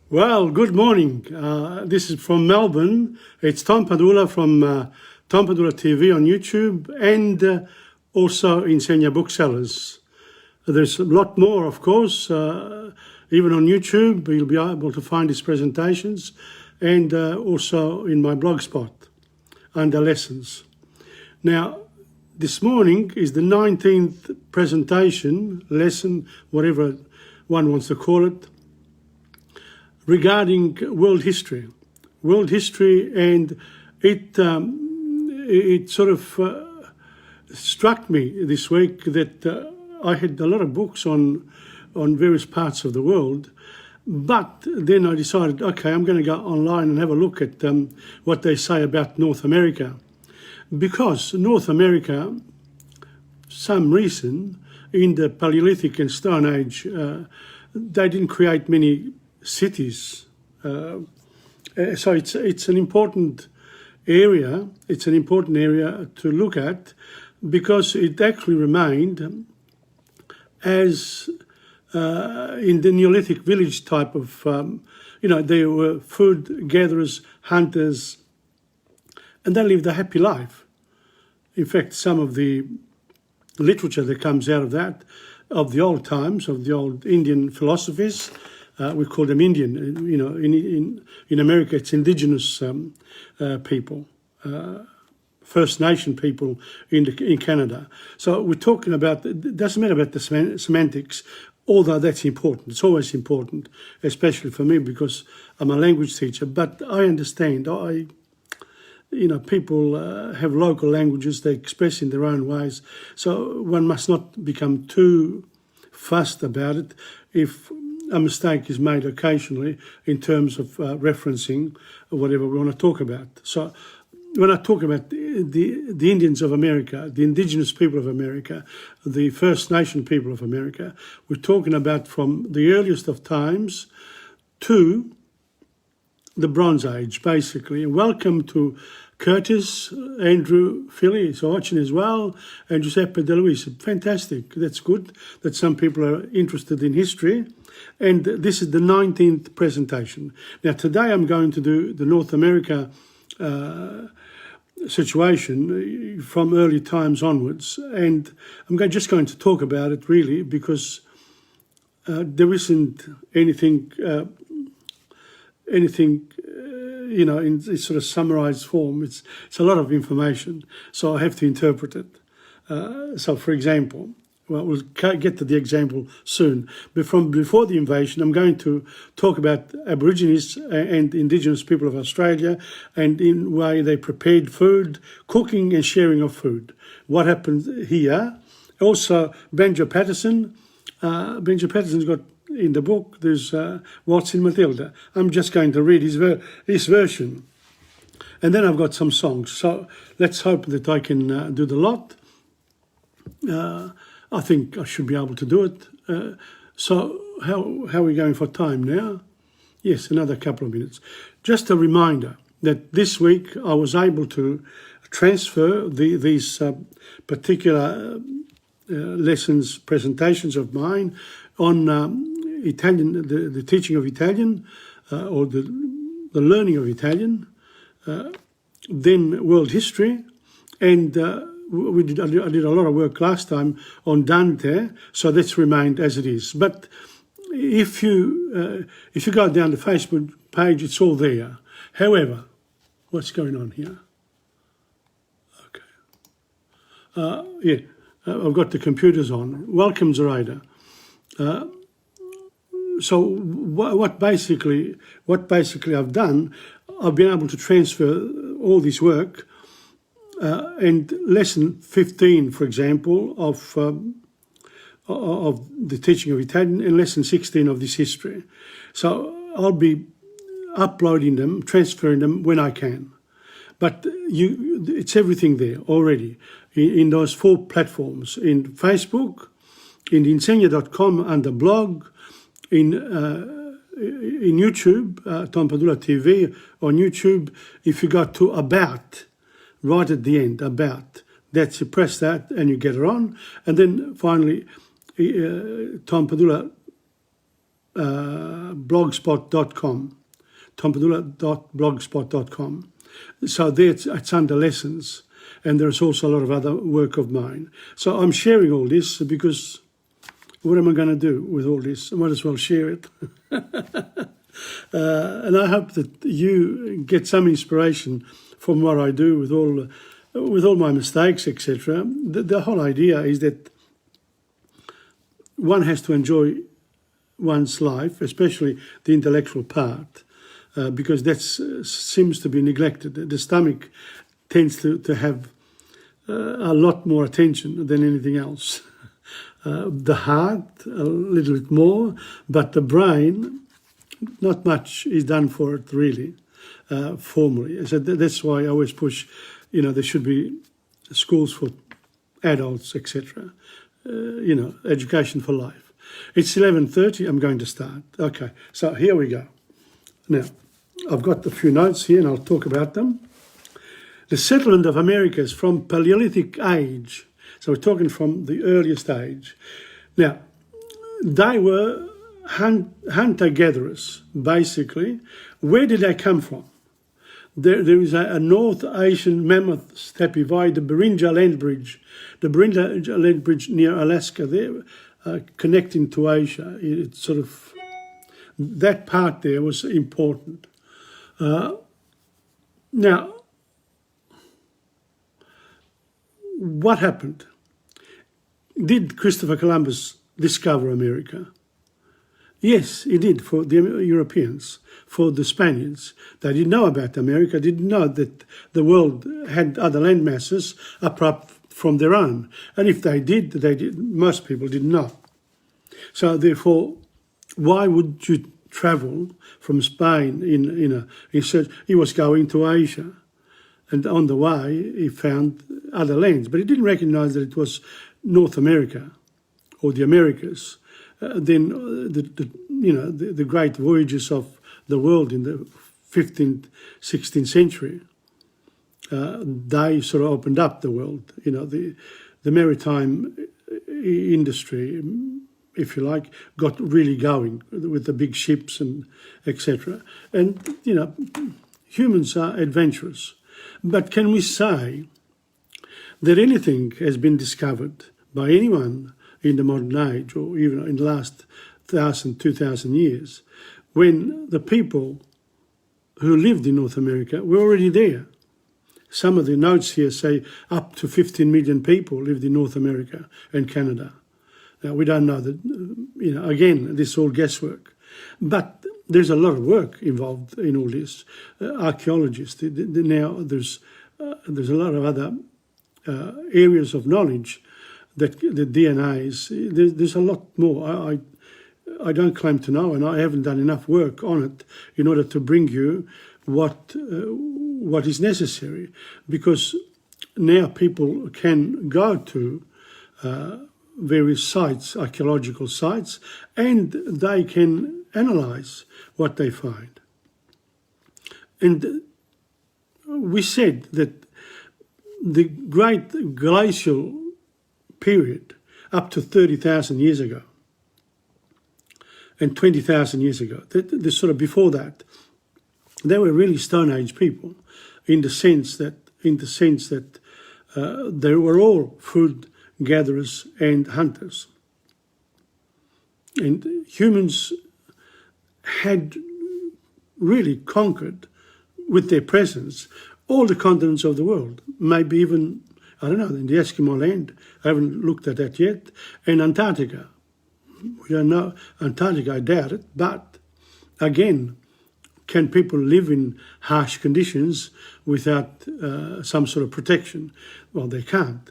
Well, good morning. This is from Melbourne. It's Tom Padula from TomPadulaTV on YouTube and also Insegna Booksellers. There's a lot more, of course. Even on YouTube, you'll be able to find his presentations and also in my blog spot under lessons. Now, this morning is the 19th presentation, lesson, whatever one wants to call it, regarding world history. And it sort of struck me this week that I had a lot of books on various parts of the world, but then I decided, okay, I'm going to go online and have a look at what they say about North America. Because North America, some reason, in the Paleolithic and Stone Age, they didn't create many cities. So it's an important area. It's an important area to look at because it actually remained as in the Neolithic village type of, there were food gatherers, hunters, and they lived a happy life. In fact, some of the literature that comes out of that, of the old times, of the old Indian philosophies, we call them Indian. In America, it's indigenous people, First Nation people in Canada. So we're talking about, it doesn't matter about the semantics, although that's important. It's always important, especially for me because I'm a language teacher. But I understand, people have local languages, they express in their own ways. So one must not become too fussed about it if a mistake is made occasionally in terms of referencing whatever we want to talk about. So when I talk about the Indians of America, the indigenous people of America, the First Nation people of America, we're talking about from the earliest of times to the Bronze Age, basically. Welcome to Curtis, Andrew, Philly is watching as well, and Giuseppe De Luis. Fantastic. That's good that some people are interested in history. And this is the 19th presentation. Now, today I'm going to do the North America situation from early times onwards. And I'm just going to talk about it, really, because there isn't anything in this sort of summarized form. It's a lot of information, so I have to interpret it. So, for example, we'll get to the example soon. But from before the invasion, I'm going to talk about Aborigines and Indigenous people of Australia and in way they prepared food, cooking and sharing of food. What happened here? Also, Benja Patterson. Benja Patterson's got in the book, there's What's in Matilda. I'm just going to read his version. And then I've got some songs. So let's hope that I can do the lot. I think I should be able to do it. So how are we going for time now? Yes, another couple of minutes. Just a reminder that this week I was able to transfer these particular lessons, presentations of mine on Italian, the teaching of Italian or the learning of Italian, then world history, and I did a lot of work last time on Dante, so that's remained as it is. But if you go down the Facebook page, it's all there. However, what's going on here? Okay. I've got the computers on. Welcome, Zoraida. So what basically I've done, I've been able to transfer all this work. And lesson 15, for example, of the teaching of Italian, and lesson 16 of this history. So I'll be uploading them, transferring them when I can. But it's everything there already in those 4 platforms: in Facebook, in insegna.com under blog, in YouTube, TomPadulaTV on YouTube. If you go to About, right at the end, About, that's you press that and you get it on. And then finally, Tom Padula tompadula.blogspot.com, tompadula.blogspot.com. So there it's under lessons, and there's also a lot of other work of mine. So I'm sharing all this because what am I going to do with all this? I might as well share it. And I hope that you get some inspiration from what I do with all my mistakes, etc. The whole idea is that one has to enjoy one's life, especially the intellectual part, because that seems to be neglected. The stomach tends to have a lot more attention than anything else. The heart, a little bit more, but the brain, not much is done for it really, formally. So that's why I always push, there should be schools for adults, etc. Education for life. It's 11:30, I'm going to start. Okay, so here we go. Now, I've got a few notes here and I'll talk about them. The settlement of Americas from Paleolithic age. So we're talking from the earliest age. Now, they were hunter-gatherers, basically. Where did they come from? There is a North Asian mammoth stepivide, the Beringia Land Bridge. The Beringia Land Bridge near Alaska there, connecting to Asia. It's sort of, that part there was important. Now, what happened? Did Christopher Columbus discover America? Yes, he did for the Europeans, for the Spaniards. They didn't know about America, didn't know that the world had other land masses apart from their own. And if they did, most people didn't know. So therefore, why would you travel from Spain in search? He was going to Asia. And on the way, he found other lands. But he didn't recognize that it was North America or the Americas. Then the great voyages of the world in the 15th, 16th century, they sort of opened up the world. The maritime industry, if you like, got really going with the big ships and etc. And humans are adventurous. But can we say that anything has been discovered by anyone in the modern age, or even in the last 1,000, 2,000 years, when the people who lived in North America were already there? Some of the notes here say up to 15 million people lived in North America and Canada. Now, we don't know that, again, this is all guesswork. But there's a lot of work involved in all this. Archaeologists, now there's a lot of other areas of knowledge that the DNAs, there's a lot more. I don't claim to know, and I haven't done enough work on it in order to bring you what is necessary, because now people can go to various sites, archaeological sites, and they can analyse what they find. And we said that the great glacial period up to 30,000 years ago and 20,000 years ago, the sort of before that, they were really Stone Age people in the sense that they were all food gatherers and hunters. And humans had really conquered with their presence all the continents of the world, maybe even, I don't know, in the Eskimo land, I haven't looked at that yet, and Antarctica. We don't know, Antarctica, I doubt it, but again, can people live in harsh conditions without some sort of protection? Well, they can't.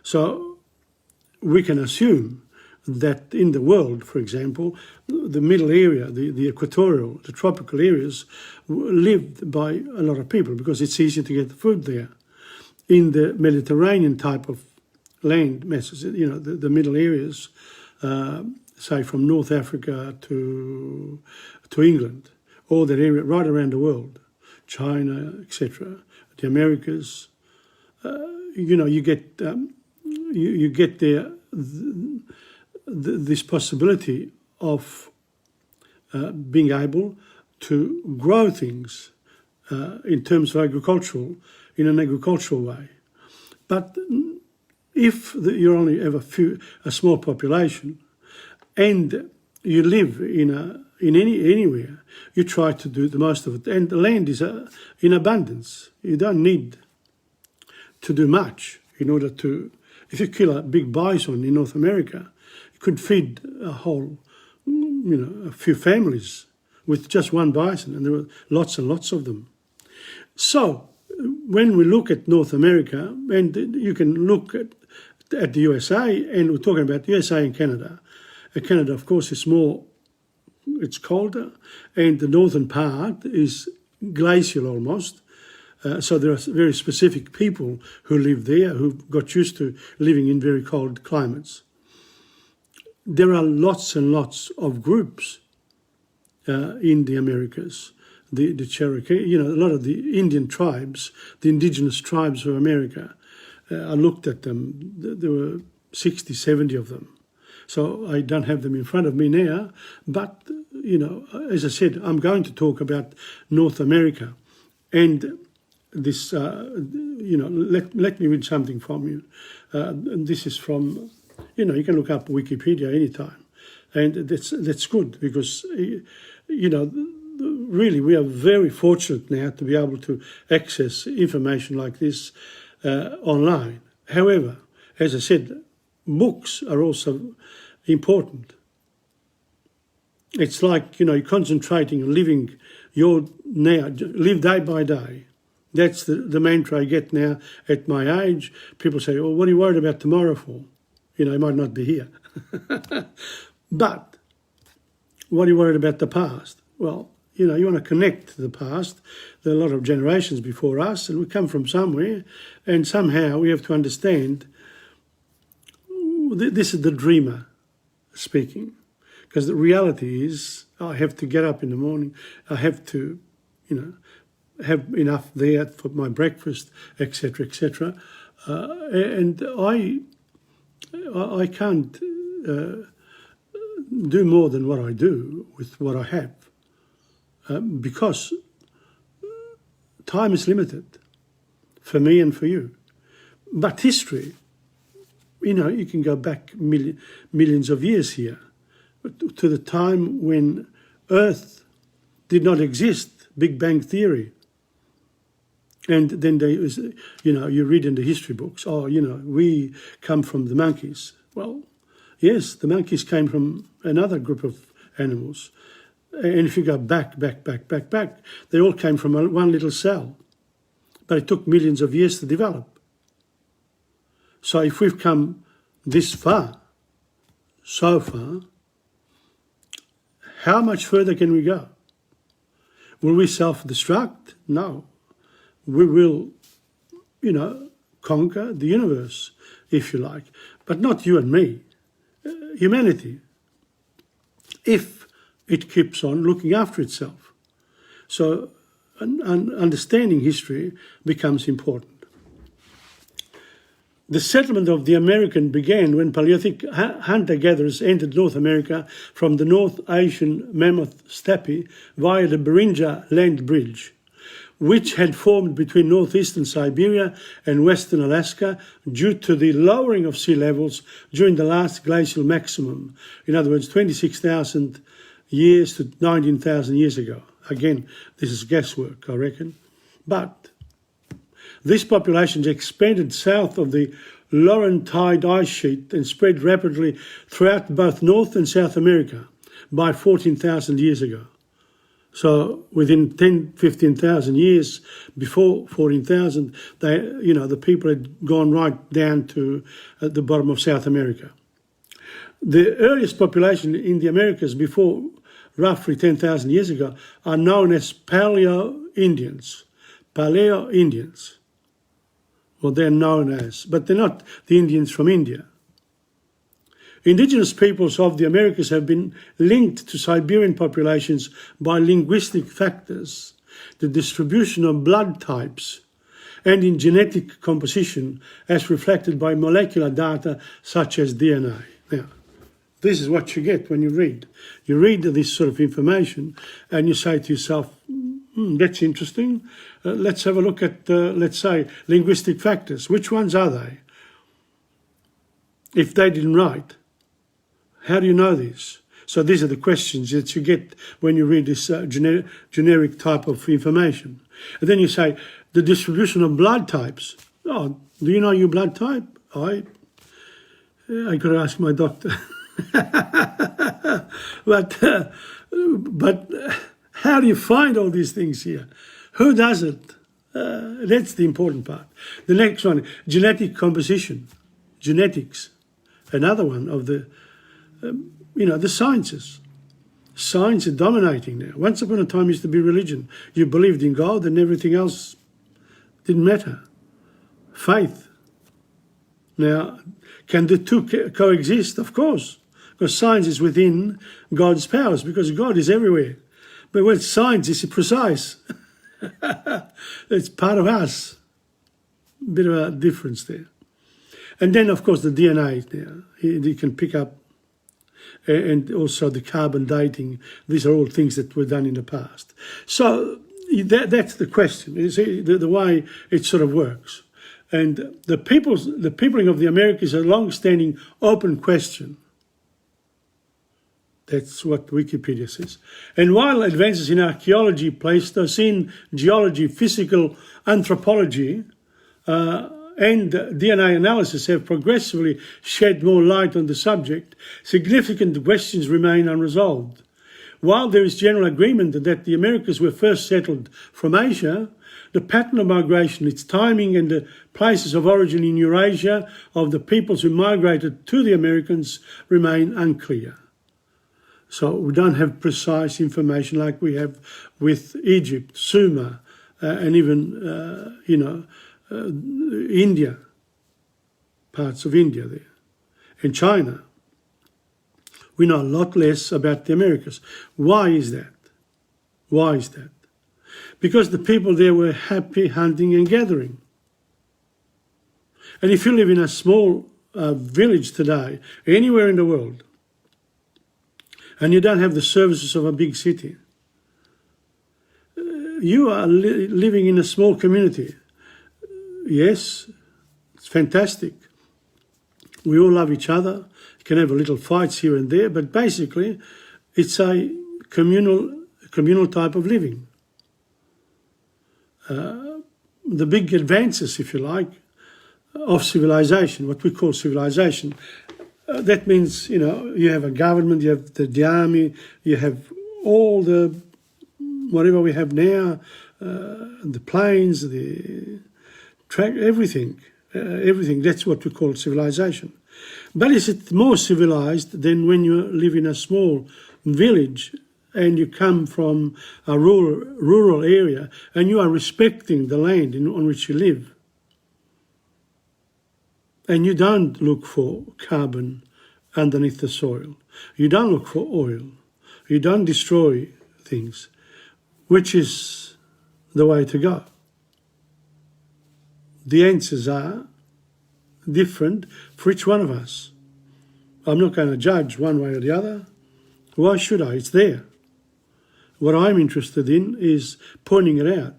So we can assume that in the world, for example, the middle area, the equatorial, the tropical areas, lived by a lot of people because it's easy to get food there. In the Mediterranean type of land masses, the middle areas, say from North Africa to England, all that area right around the world, China, etc., the Americas, you get there this possibility of being able to grow things in terms of in an agricultural way. But if you only have a small population, and you live anywhere, you try to do the most of it. And the land is in abundance. You don't need to do much in order to. If you kill a big bison in North America, you could feed a few families with just one bison, and there were lots and lots of them. So when we look at North America, and you can look at the USA, and we're talking about USA and Canada. Canada, of course, is it's colder, and the northern part is glacial almost. So there are very specific people who live there who got used to living in very cold climates. There are lots and lots of groups in the Americas. The Cherokee, a lot of the Indian tribes, the indigenous tribes of America. I looked at them. There were 60, 70 of them. So I don't have them in front of me now. But, as I said, I'm going to talk about North America. And this, let me read something from you. This is from, you can look up Wikipedia anytime. And that's good because, really we are very fortunate now to be able to access information like this online. However, as I said, books are also important. It's like, you're concentrating on live day by day. That's the mantra I get now at my age. People say, well, what are you worried about tomorrow for? I might not be here. But what are you worried about the past? Well, you want to connect to the past. There are a lot of generations before us, and we come from somewhere, and somehow we have to understand this is the dreamer speaking. Because the reality is I have to get up in the morning, I have to, have enough there for my breakfast, etc., etc. And I can't do more than what I do with what I have. Because time is limited for me and for you. But history, you can go back millions of years here to the time when Earth did not exist, Big Bang Theory. And then you read in the history books, we come from the monkeys. Well, yes, the monkeys came from another group of animals. And if you go back, they all came from one little cell. But it took millions of years to develop. So if we've come this far, so far, how much further can we go? Will we self-destruct? No. We will, conquer the universe, if you like. But not you and me. Humanity. If it keeps on looking after itself. So understanding history becomes important. The settlement of the American began when Paleolithic hunter-gatherers entered North America from the North Asian Mammoth Steppe via the Beringia land bridge, which had formed between northeastern Siberia and western Alaska due to the lowering of sea levels during the last glacial maximum. In other words, 26,000 years to 19,000 years ago. Again, this is guesswork, I reckon. But these populations expanded south of the Laurentide ice sheet and spread rapidly throughout both North and South America by 14,000 years ago. So within 10, 15,000 years before 14,000, the people had gone right down to the bottom of South America. The earliest population in the Americas before roughly 10,000 years ago are known as Paleo-Indians. Paleo-Indians. Well, they're known as, but they're not the Indians from India. Indigenous peoples of the Americas have been linked to Siberian populations by linguistic factors, the distribution of blood types, and in genetic composition as reflected by molecular data such as DNA. Now, This is what you get when you read. You read this sort of information and you say to yourself, that's interesting. Let's have a look at, let's say, linguistic factors. Which ones are they? If they didn't write, how do you know this? So these are the questions that you get when you read this generic type of information. And then you say, the distribution of blood types. Oh, do you know your blood type? I got to ask my doctor. But how do you find all these things here? Who does it? That's the important part. The next one, genetic composition, genetics. Another one of the, the sciences. Science is dominating now. Once upon a time, it used to be religion. You believed in God and everything else didn't matter. Faith. Now, can the two coexist? Of course, because science is within God's powers, because God is everywhere. But when science is precise, it's part of us. A bit of a difference there. And then, of course, the DNA there. You can pick up, and also the carbon dating. These are all things that were done in the past. So that's the question. You see, the way it sort of works. And the peopling of the Americas is a long-standing open question. That's what Wikipedia says. And while advances in archaeology, Pleistocene geology, physical anthropology, and DNA analysis have progressively shed more light on the subject, significant questions remain unresolved. While there is general agreement that the Americas were first settled from Asia, the pattern of migration, its timing and the places of origin in Eurasia of the peoples who migrated to the Americans remain unclear. So we don't have precise information like we have with Egypt, Sumer, and even, India, parts of India there, and China. We know a lot less about the Americas. Why is that? Why is that? Because the people there were happy hunting and gathering. And if you live in a small village today, anywhere in the world, and you don't have the services of a big city, you are living in a small community. Yes, it's fantastic. We all love each other. You can have a little fights here and there, but basically it's a communal type of living. The big advances, if you like, of civilization, what we call civilization, that means, you have a government, you have the army, you have all the, whatever we have now, the planes, the track, everything, that's what we call civilization. But is it more civilized than when you live in a small village and you come from a rural area and you are respecting the land on which you live? And you don't look for carbon underneath the soil. You don't look for oil. You don't destroy things, which is the way to go. The answers are different for each one of us. I'm not going to judge one way or the other. Why should I? It's there. What I'm interested in is pointing it out,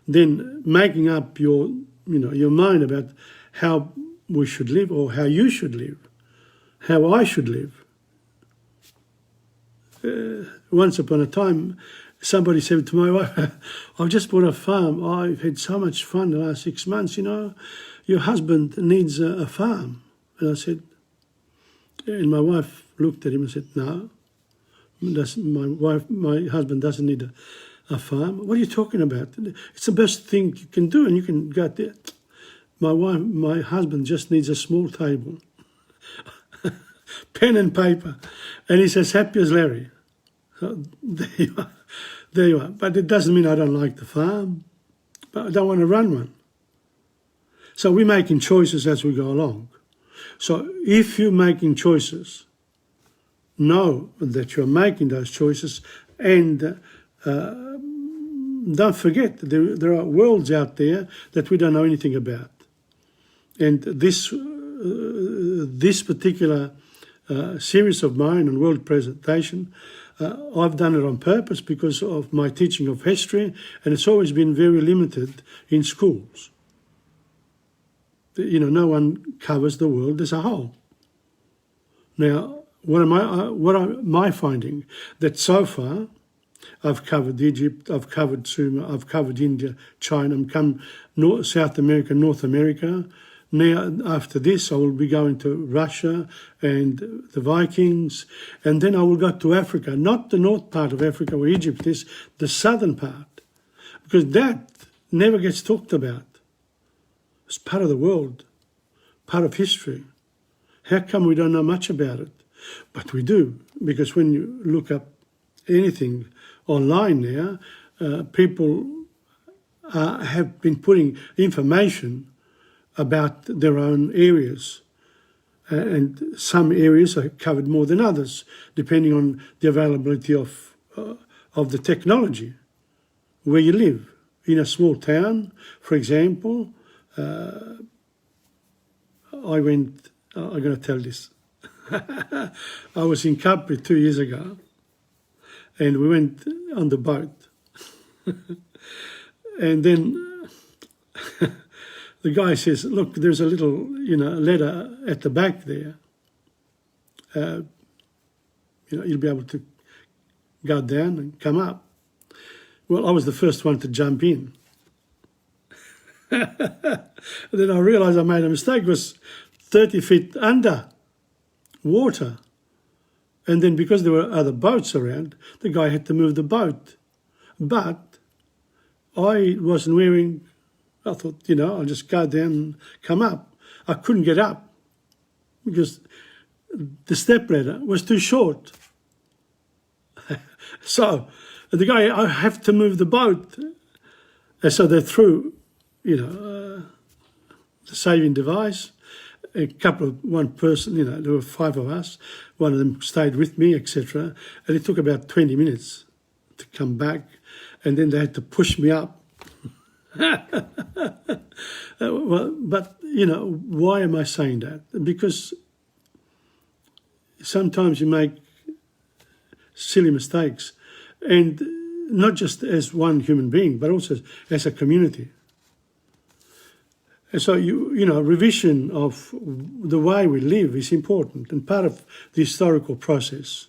then making up your mind about how we should live or how you should live, how I should live. Once upon a time, somebody said to my wife, I've just bought a farm. I've had so much fun the last 6 months, your husband needs a farm. And I said, and my wife looked at him and said, no, my husband doesn't need a farm. What are you talking about? It's the best thing you can do, and you can go there. My husband just needs a small table, pen and paper, and he's as happy as Larry. So there you are. But it doesn't mean I don't like the farm, but I don't want to run one. So we're making choices as we go along. So if you're making choices, know that you're making those choices, and don't forget there are worlds out there that we don't know anything about. And this particular series of mine on world presentation. I've done it on purpose because of my teaching of history, and it's always been very limited in schools. You know, no one covers the world as a whole. Now, what am I finding? That so far, I've covered Egypt, I've covered Sumer, I've covered India, China, I've come South America, North America. Now, after this, I will be going to Russia and the Vikings, and then I will go to Africa, not the north part of Africa where Egypt is, the southern part, because that never gets talked about. It's part of the world, part of history. How come we don't know much about it? But we do, because when you look up anything online now, people have been putting information about their own areas. And some areas are covered more than others, depending on the availability of the technology where you live. In a small town, for example, I'm going to tell this. I was in Capri 2 years ago, and we went on the boat. And then the guy says, look, there's a little, ladder at the back there. You'll be able to go down and come up. Well, I was the first one to jump in. Then I realised I made a mistake. It was 30 feet under water. And then because there were other boats around, the guy had to move the boat. But I wasn't wearing, I thought, I'll just go down and come up. I couldn't get up because the stepladder was too short. So the guy, I have to move the boat. And so they threw, the saving device. One person, there were 5 of us. One of them stayed with me, etc. And it took about 20 minutes to come back. And then they had to push me up. But, why am I saying that? Because sometimes you make silly mistakes. And not just as one human being, but also as a community. And so, revision of the way we live is important and part of the historical process.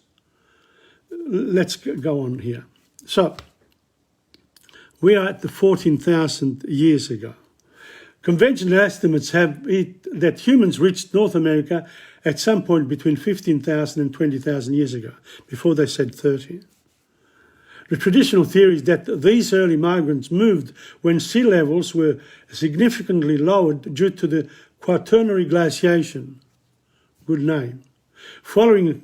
Let's go on here. So, we are at the 14,000 years ago. Conventional estimates have it that humans reached North America at some point between 15,000 and 20,000 years ago, before they said 30. The traditional theory is that these early migrants moved when sea levels were significantly lowered due to the Quaternary glaciation, good name, following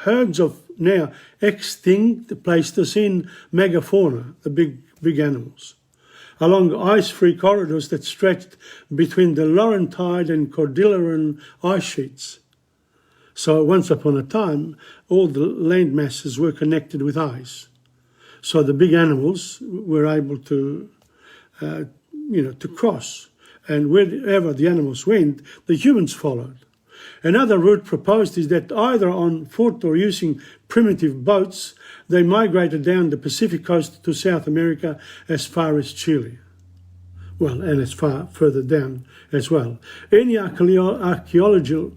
herds of now extinct Pleistocene megafauna, the big animals, along ice-free corridors that stretched between the Laurentide and Cordilleran ice sheets. So once upon a time, all the land masses were connected with ice. So the big animals were able to, to cross. And wherever the animals went, the humans followed. Another route proposed is that either on foot or using primitive boats, they migrated down the Pacific coast to South America as far as Chile. Well, and as far further down as well. Any archaeological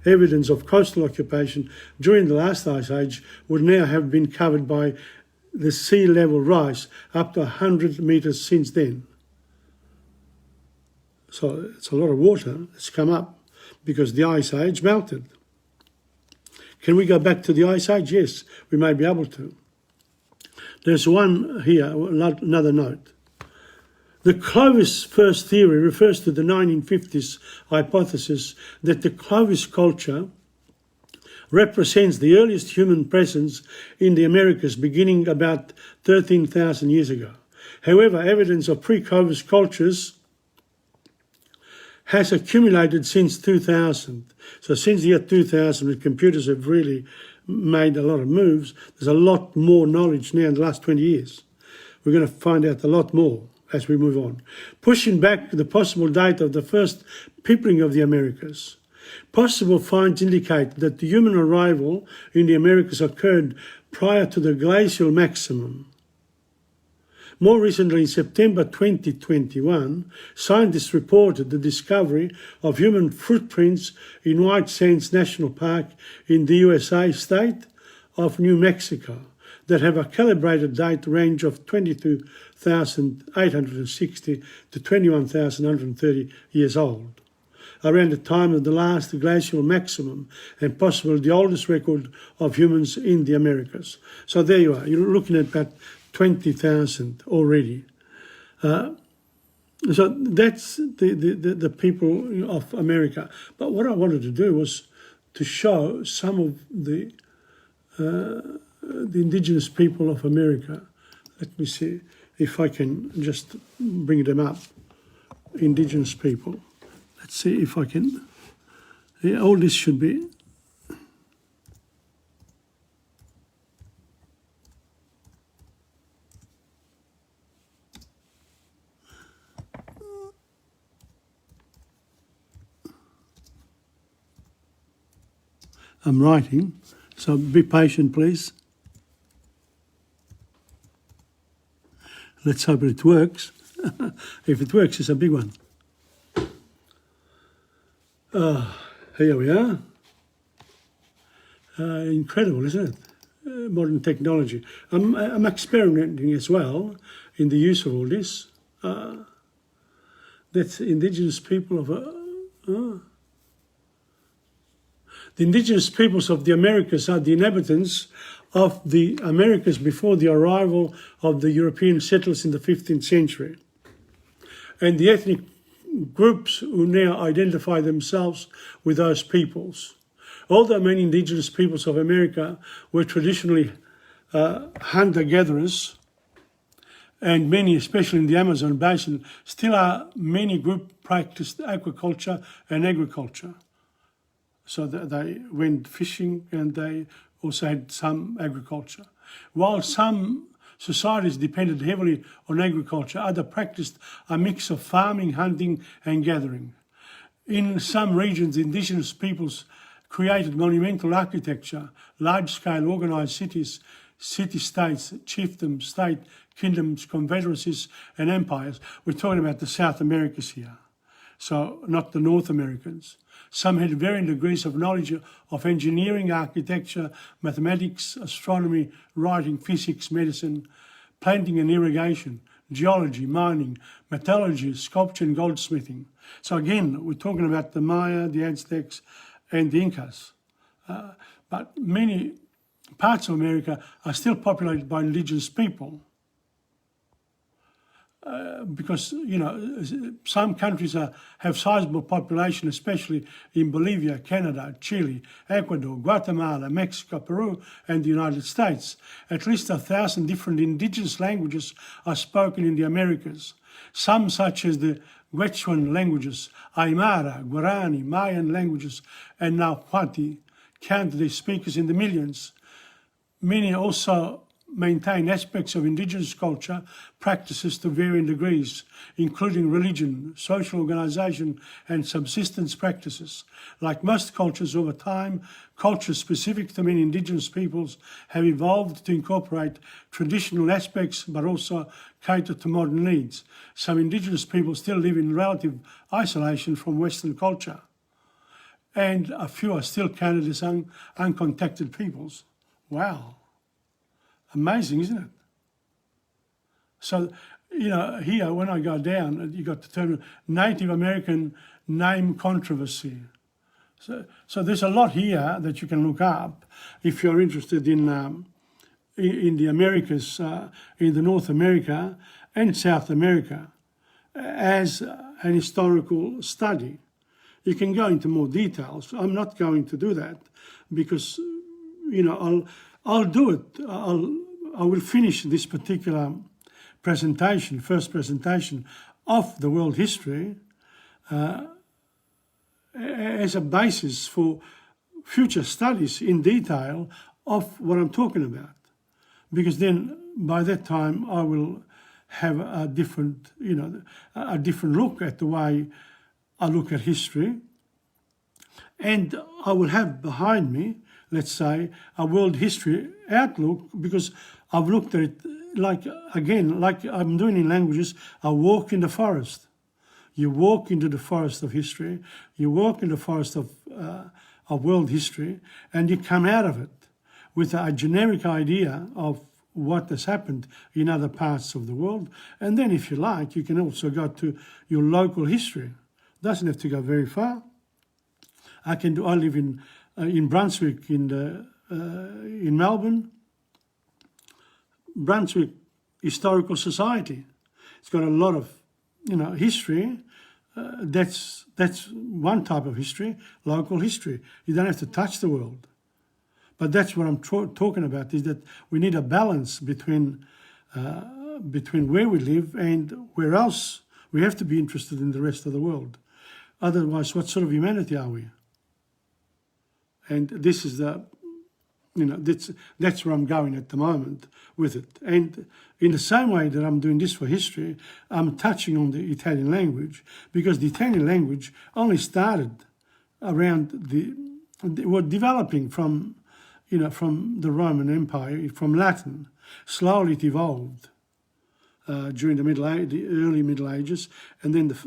evidence of coastal occupation during the last ice age would now have been covered by the sea level rise up to 100 metres since then. So it's a lot of water that's come up because the ice age melted. Can we go back to the ice age? Yes, we may be able to. There's one here, another note. The Clovis first theory refers to the 1950s hypothesis that the Clovis culture represents the earliest human presence in the Americas beginning about 13,000 years ago. However, evidence of pre-Clovis cultures has accumulated since 2000. So since the year 2000, the computers have really made a lot of moves. There's a lot more knowledge now in the last 20 years. We're going to find out a lot more as we move on. Pushing back the possible date of the first peopling of the Americas. Possible finds indicate that the human arrival in the Americas occurred prior to the glacial maximum. More recently, in September 2021, scientists reported the discovery of human footprints in White Sands National Park in the USA state of New Mexico that have a calibrated date range of 22,860 to 21,130 years old, around the time of the last glacial maximum and possibly the oldest record of humans in the Americas. So there you are. You're looking at about 20,000 already. So that's the people of America. But what I wanted to do was to show some of the indigenous people of America. Let me see if I can just bring them up. Indigenous people. Let's see if I can. Yeah, all this should be. I'm writing, so be patient, please. Let's hope it works. If it works, it's a big one. Here we are. Incredible, isn't it? Modern technology. I'm experimenting as well in the use of all this. That's indigenous people of... The indigenous peoples of the Americas are the inhabitants of the Americas before the arrival of the European settlers in the 15th century. And the ethnic groups who now identify themselves with those peoples. Although many indigenous peoples of America were traditionally hunter-gatherers, and many, especially in the Amazon basin, still are many groups practiced aquaculture and agriculture. So they went fishing and they also had some agriculture. While some societies depended heavily on agriculture, others practiced a mix of farming, hunting and gathering. In some regions, indigenous peoples created monumental architecture, large-scale organised cities, city-states, chiefdoms, state, kingdoms, confederacies and empires. We're talking about the South Americas here, so not the North Americans. Some had varying degrees of knowledge of engineering, architecture, mathematics, astronomy, writing, physics, medicine, planting and irrigation, geology, mining, metallurgy, sculpture and goldsmithing. So again, we're talking about the Maya, the Aztecs and the Incas. But many parts of America are still populated by indigenous people. Because, you know, some countries have sizable population, especially in Bolivia, Canada, Chile, Ecuador, Guatemala, Mexico, Peru, and the United States. At least 1,000 different indigenous languages are spoken in the Americas. Some, such as the Quechuan languages, Aymara, Guarani, Mayan languages, and Nahuatl, count their speakers in the millions. Many also maintain aspects of indigenous culture practices to varying degrees, including religion, social organisation and subsistence practices. Like most cultures over time, cultures specific to many indigenous peoples have evolved to incorporate traditional aspects but also cater to modern needs. Some indigenous people still live in relative isolation from Western culture, and a few are still counted as uncontacted peoples. Wow. Amazing, isn't it? So, you know, here when I go down, you got the term Native American name controversy. So there's a lot here that you can look up if you're interested in the Americas, in the North America and South America as an historical study. You can go into more details. I'm not going to do that because, you know, I'll do it. I will finish this particular presentation, first presentation of the world history as a basis for future studies in detail of what I'm talking about. Because then by that time I will have a different, a different look at the way I look at history. And I will have behind me, let's say, a world history outlook, because I've looked at it like I'm doing in languages. I walk in the forest. You walk into the forest of history, you walk in the forest of world history, and you come out of it with a generic idea of what has happened in other parts of the world. And then, if you like, you can also go to your local history. Doesn't have to go very far. I live in Brunswick in Melbourne. Brunswick Historical Society. It's got a lot of history. That's one type of history, local history. You don't have to touch the world. But that's what I'm talking about, is that we need a balance between where we live and where else we have to be interested in the rest of the world. Otherwise, what sort of humanity are we? And this is that's where I'm going at the moment with it. And in the same way that I'm doing this for history, I'm touching on the Italian language, because the Italian language only started around developing from the Roman Empire, from Latin. Slowly it evolved during the early Middle Ages, and then the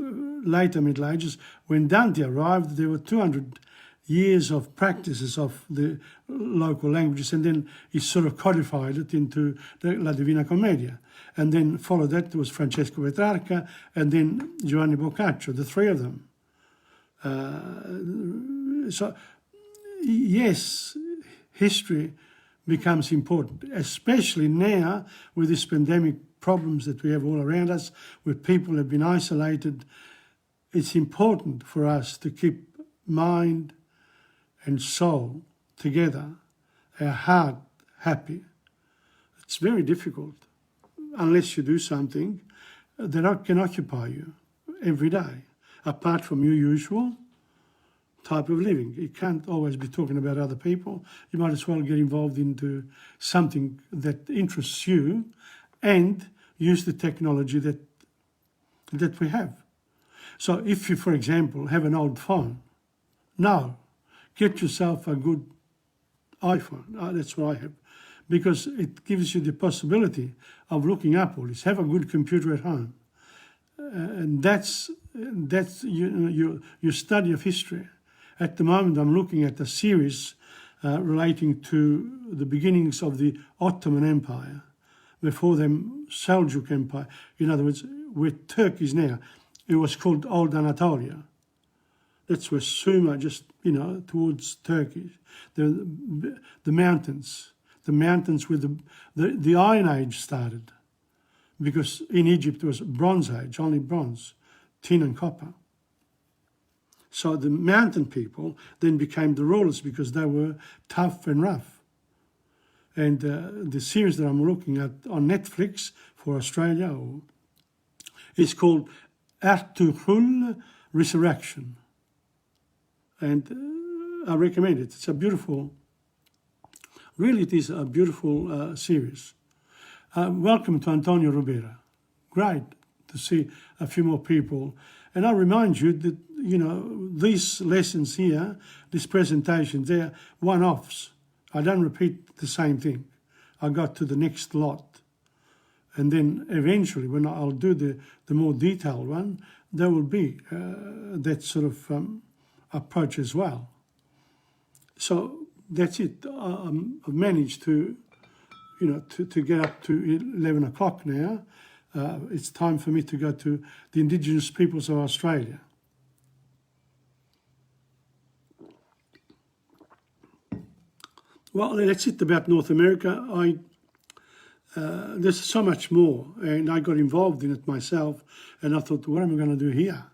later Middle Ages. When Dante arrived, there were 200 years of practices of the local languages, and then he sort of codified it into the La Divina Commedia. And then followed that was Francesco Petrarca and then Giovanni Boccaccio, the three of them. So, yes, history becomes important, especially now with this pandemic problems that we have all around us, where people have been isolated. It's important for us to keep mind and soul together, our heart happy. It's very difficult unless you do something that can occupy you every day, apart from your usual type of living. You can't always be talking about other people. You might as well get involved into something that interests you and use the technology that we have. So if you, for example, have an old phone, get yourself a good iPhone. That's what I have, because it gives you the possibility of looking up all this. Have a good computer at home, and that's your study of history. At the moment, I'm looking at a series relating to the beginnings of the Ottoman Empire, before them Seljuk Empire. In other words, where Turkey is now, it was called Old Anatolia. That's where Sumer, just towards Turkey, the mountains where the Iron Age started, because in Egypt it was Bronze Age, only bronze, tin and copper. So the mountain people then became the rulers because they were tough and rough. And the series that I'm looking at on Netflix for Australia is called Ertugrul Resurrection. And I recommend it. It's a beautiful, it is a beautiful series. Welcome to Antonio Rubera. Great to see a few more people. And I remind you that, these lessons here, these presentations, they're one-offs. I don't repeat the same thing. I got to the next lot. And then eventually, when I'll do the more detailed one, there will be that sort of approach as well. So that's it. I've managed to get up to 11 o'clock now. It's time for me to go to the Indigenous peoples of Australia. Well, that's it about North America. There's so much more, and I got involved in it myself, and I thought, what am I going to do here?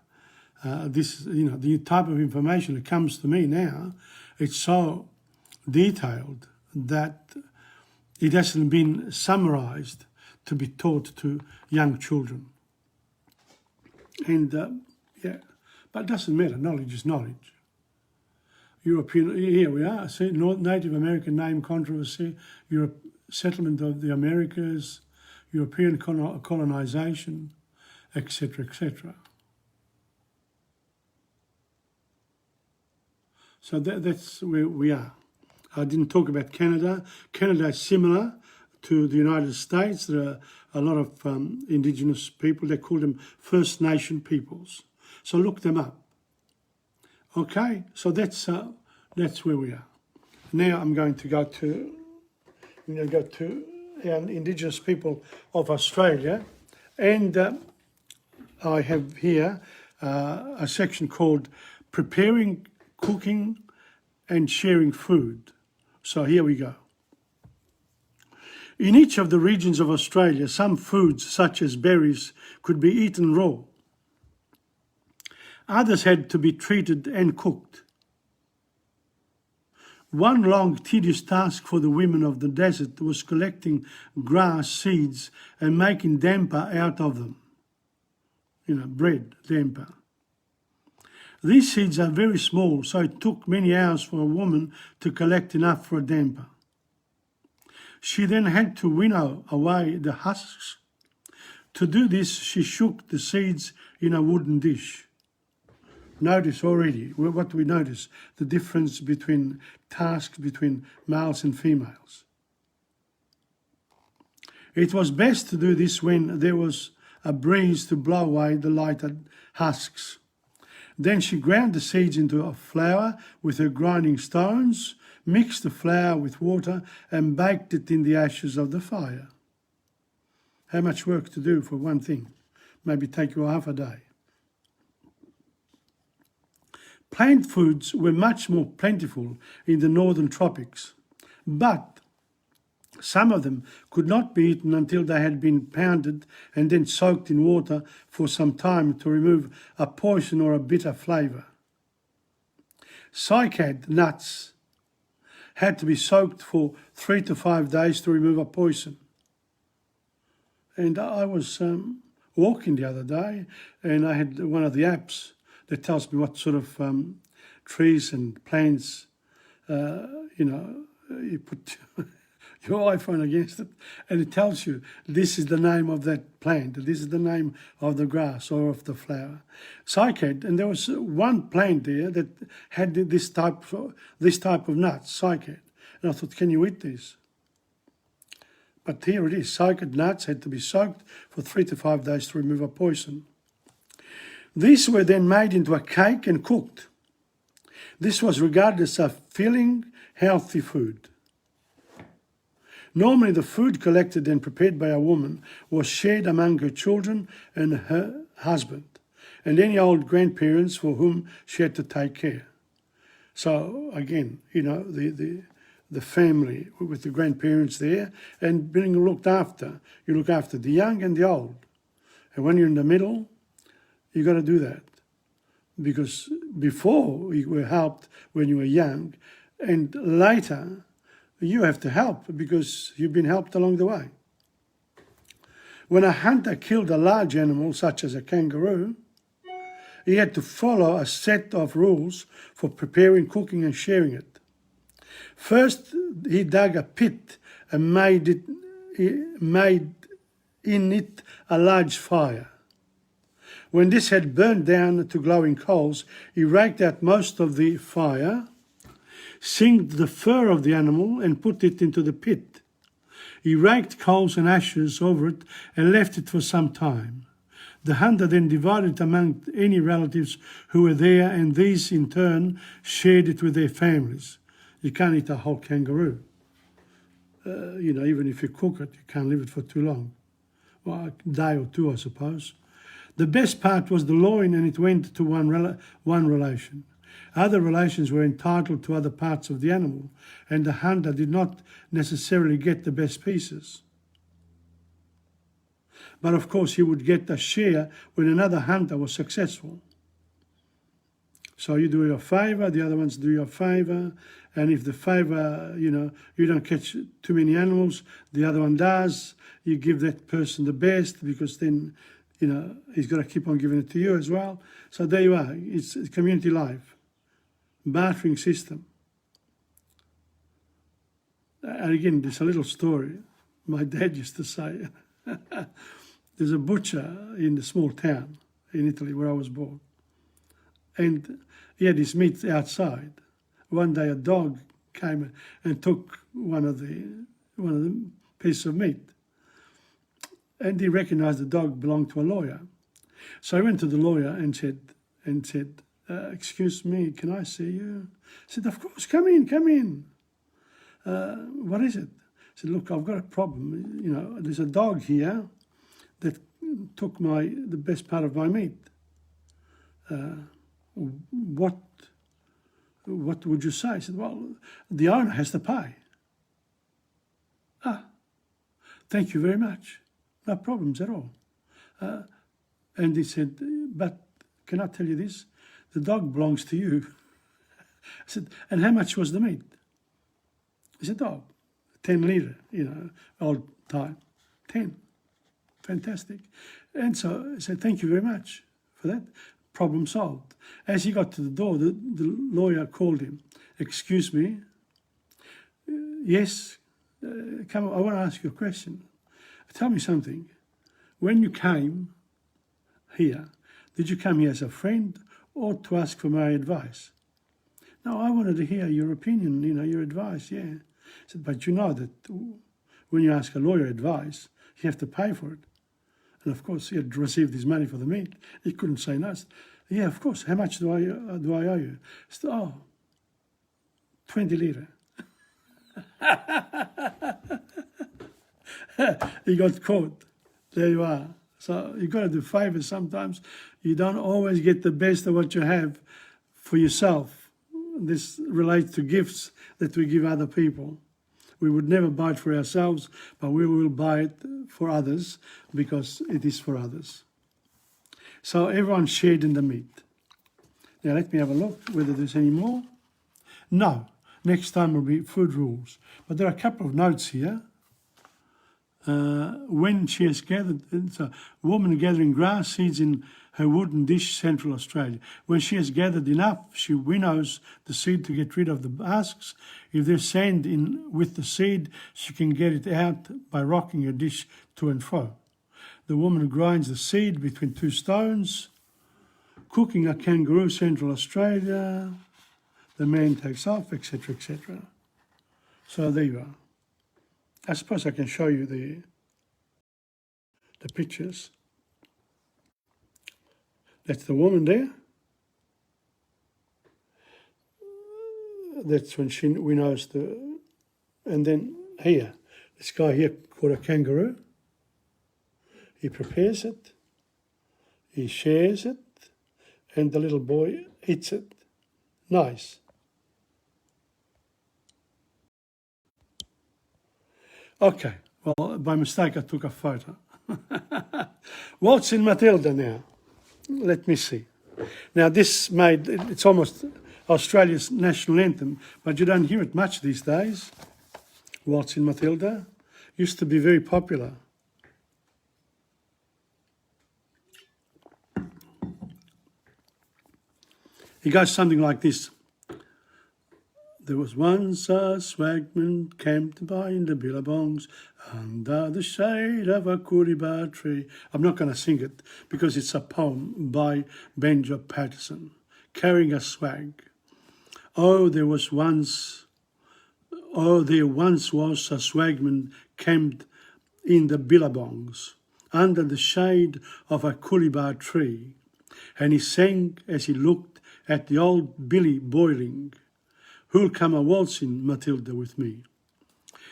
The type of information that comes to me now, it's so detailed that it hasn't been summarized to be taught to young children. And but it doesn't matter. Knowledge is knowledge. European, here we are, see, Native American name controversy, settlement of the Americas, European colonization, etc., etc. So that's where we are. I didn't talk about Canada. Canada is similar to the United States. There are a lot of Indigenous people. They call them First Nation peoples. So look them up. Okay, so that's where we are. Now I'm going to go to our Indigenous people of Australia, and I have here a section called Preparing, Cooking and Sharing Food. So here we go. In each of the regions of Australia, some foods, such as berries, could be eaten raw. Others had to be treated and cooked. One long, tedious task for the women of the desert was collecting grass seeds and making damper out of them. Bread, damper. These seeds are very small, so it took many hours for a woman to collect enough for a damper. She then had to winnow away the husks. To do this, she shook the seeds in a wooden dish. Notice already, what do we notice? The difference between tasks between males and females. It was best to do this when there was a breeze to blow away the lighter husks. Then she ground the seeds into a flour with her grinding stones, mixed the flour with water and baked it in the ashes of the fire. How much work to do for one thing? Maybe take you half a day. Plant foods were much more plentiful in the northern tropics, but some of them could not be eaten until they had been pounded and then soaked in water for some time to remove a poison or a bitter flavour. Cycad nuts had to be soaked for 3 to 5 days to remove a poison. And I was walking the other day, and I had one of the apps that tells me what sort of trees and plants, you put your iPhone against it, and it tells you this is the name of that plant, this is the name of the grass or of the flower. Cycad, and there was one plant there that had this type of nuts, cycad. And I thought, can you eat this? But here it is, cycad nuts had to be soaked for 3 to 5 days to remove a poison. These were then made into a cake and cooked. This was regarded as a filling, healthy food. Normally, the food collected and prepared by a woman was shared among her children and her husband, and any old grandparents for whom she had to take care. So again, the family with the grandparents there and being looked after. You look after the young and the old. And when you're in the middle, you got to do that, because before you were helped when you were young, and later you have to help because you've been helped along the way. When a hunter killed a large animal such as a kangaroo, he had to follow a set of rules for preparing, cooking and sharing it. First, he dug a pit and made in it a large fire. When this had burned down to glowing coals, he raked out most of the fire, singed the fur of the animal and put it into the pit. He raked coals and ashes over it and left it for some time. The hunter then divided it among any relatives who were there, and these in turn shared it with their families. You can't eat a whole kangaroo. Even if you cook it, you can't leave it for too long. Well, a day or two, I suppose. The best part was the loin, and it went to one relation. Other relations were entitled to other parts of the animal, and the hunter did not necessarily get the best pieces. But of course, he would get a share when another hunter was successful. So you do your favour, the other ones do your favour, and if the favour, you don't catch too many animals, the other one does, you give that person the best, because then he's got to keep on giving it to you as well. So there you are. It's community life, bartering system. And again, there's a little story. My dad used to say, there's a butcher in a small town in Italy where I was born. And he had his meat outside. one day a dog came and took one of the pieces of meat, and he recognised the dog belonged to a lawyer. So he went to the lawyer and said, "Excuse me, can I see you?" He said, "Of course, come in, come in. What is it?" I said, "Look, I've got a problem. You know, there's a dog here that took the best part of my meat. What would you say?" He said, "Well, the owner has to pay." "Ah, thank you very much. No problems at all." And he said, "But can I tell you this? The dog belongs to you." I said, "And how much was the meat?" He said, "Oh, 10 litre, old time. 10. Fantastic." And so I said, "Thank you very much for that. Problem solved." As he got to the door, the lawyer called him. "Excuse me. Yes, come on, I want to ask you a question. Tell me something. When you came here, did you come here as a friend or to ask for my advice?" "No, I wanted to hear your opinion, your advice, yeah." I said, "But you know that when you ask a lawyer advice, you have to pay for it." And of course, he had received his money for the meat. He couldn't say no. I said, "Yeah, of course. How much do I owe you?" I said, "Oh, 20 litre." He got caught. There you are. So you've got to do favours sometimes. You don't always get the best of what you have for yourself. This relates to gifts that we give other people. We would never buy it for ourselves, but we will buy it for others because it is for others. So everyone shared in the meat. Now let me have a look whether there's any more. No, next time will be food rules. But there are a couple of notes here. When she has gathered, it's a woman gathering grass seeds in her wooden dish, Central Australia. When she has gathered enough, she winnows the seed to get rid of the husks. If there's sand in with the seed, she can get it out by rocking her dish to and fro. The woman grinds the seed between two stones. Cooking a kangaroo, Central Australia. The man takes off, etc., etc. So there you are. I suppose I can show you the pictures. That's the woman there. That's when she winnows the... And then here, this guy here called a kangaroo. He prepares it, he shares it, and the little boy eats it. Nice. Okay, well, by mistake I took a photo. What's in Matilda now? Let me see. Now it's almost Australia's national anthem, but you don't hear it much these days. Waltz in Matilda used to be very popular. It goes something like this. There was once a swagman camped by in the billabongs under the shade of a coolibah tree. I'm not going to sing it because it's a poem by Benja Patterson, carrying a swag. There once was a swagman camped in the billabongs under the shade of a coolibah tree, and he sang as he looked at the old billy boiling. Who'll come a waltzing, Matilda, with me?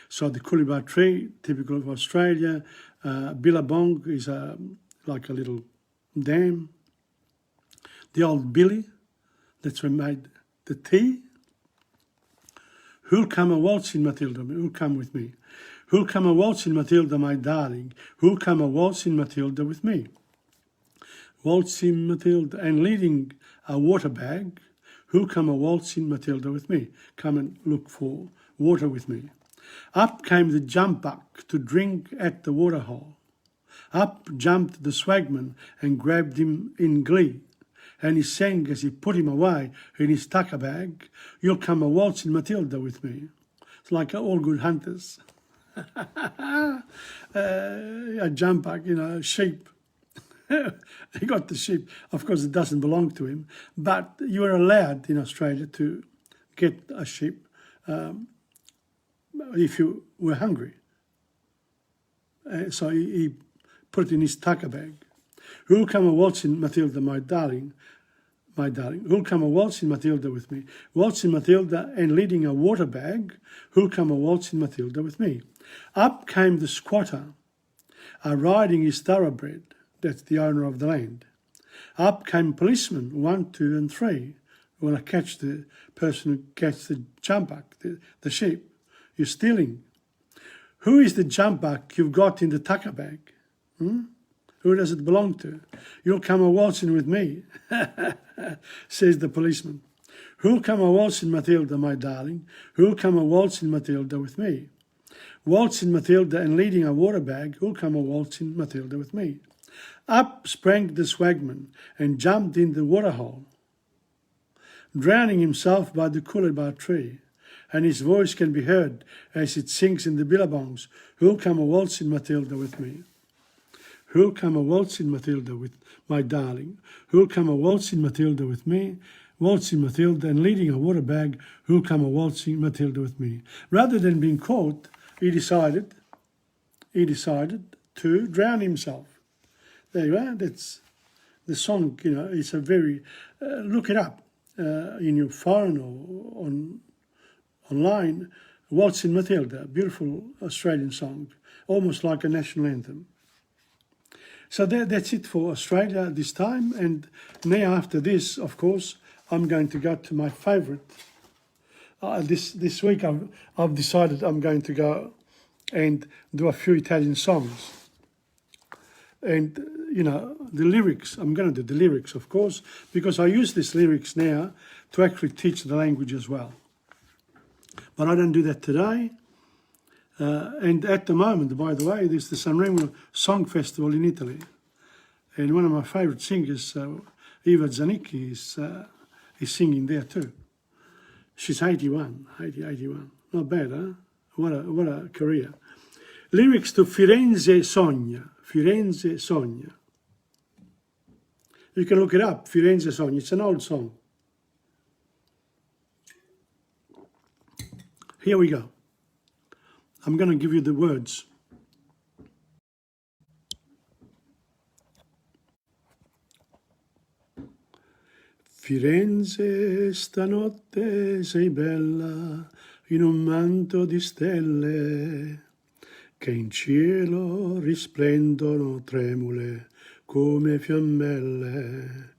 So the coolibah tree, typical of Australia. Billabong is like a little dam. The old billy, that's when made the tea. Who'll come a waltzing, Matilda? Who'll come with me? Who'll come a waltzing, Matilda, my darling? Who'll come a waltzing, Matilda, with me? Waltzing, Matilda, and leading a water bag. Who'll come a waltzing, Matilda, with me? Come and look for water with me. Up came the jump buck to drink at the water hole. Up jumped the swagman and grabbed him in glee. And he sang as he put him away in his tucker bag, you'll come a waltzing, Matilda, with me. It's like all good hunters. A jump buck, sheep. He got the sheep. Of course, it doesn't belong to him. But you are allowed in Australia to get a sheep if you were hungry. So he put it in his tucker bag. Who'll come a waltzing, Matilda, my darling, my darling? Who'll come a waltzing, Matilda, with me? Waltzing Matilda and leading a water bag. Who'll come a waltzing, Matilda, with me? Up came the squatter, riding his thoroughbred. That's the owner of the land. Up came policemen, 1, 2, and 3. You want to catch the person who gets the jumbuck, the sheep. You're stealing. Who is the jumbuck you've got in the tucker bag? Who does it belong to? You'll come a waltzing with me, says the policeman. Who'll come a waltzing, Matilda, my darling? Who'll come a waltzing, Matilda, with me? Waltzing Matilda and leading a water bag. Who'll come a waltzing, Matilda, with me? Up sprang the swagman and jumped in the waterhole, drowning himself by the coolabah tree, and his voice can be heard as it sings in the billabongs. Who'll come a waltzing, Matilda, with me? Who'll come a waltzing, Matilda, with my darling? Who'll come a waltzing, Matilda, with me? Waltzing Matilda and leading a water bag. Who'll come a waltzing, Matilda, with me? Rather than being caught, he decided to drown himself. There you are. That's the song. You know, it's a very look it up in your phone or online. Waltzing Matilda, beautiful Australian song, almost like a national anthem. So that's it for Australia this time. And now after this, of course, I'm going to go to my favourite. This week I've decided I'm going to go and do a few Italian songs. And, you know, the lyrics, I'm going to do the lyrics, of course, because I use these lyrics now to actually teach the language as well. But I don't do that today. And at the moment, by the way, there's the Sanremo Song Festival in Italy. And one of my favourite singers, Eva Zanicchi, is singing there too. She's 81. Not bad, huh? What a career. Lyrics to Firenze Sogna. Firenze Sogna. You can look it up, Firenze Sogna. It's an old song. Here we go. I'm going to give you the words. Firenze, stanotte sei bella in un manto di stelle che in cielo risplendono tremule come fiammelle.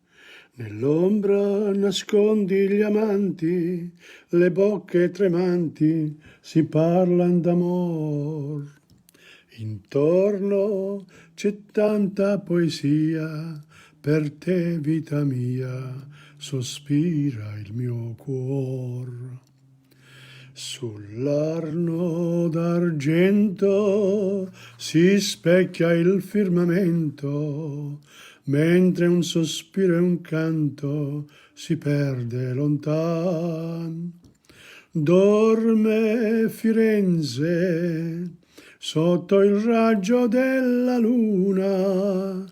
Nell'ombra nascondi gli amanti, le bocche tremanti si parlan d'amor. Intorno c'è tanta poesia, per te vita mia sospira il mio cuor. Sull'arno d'argento si specchia il firmamento, mentre un sospiro e un canto si perde lontan. Dorme Firenze sotto il raggio della luna,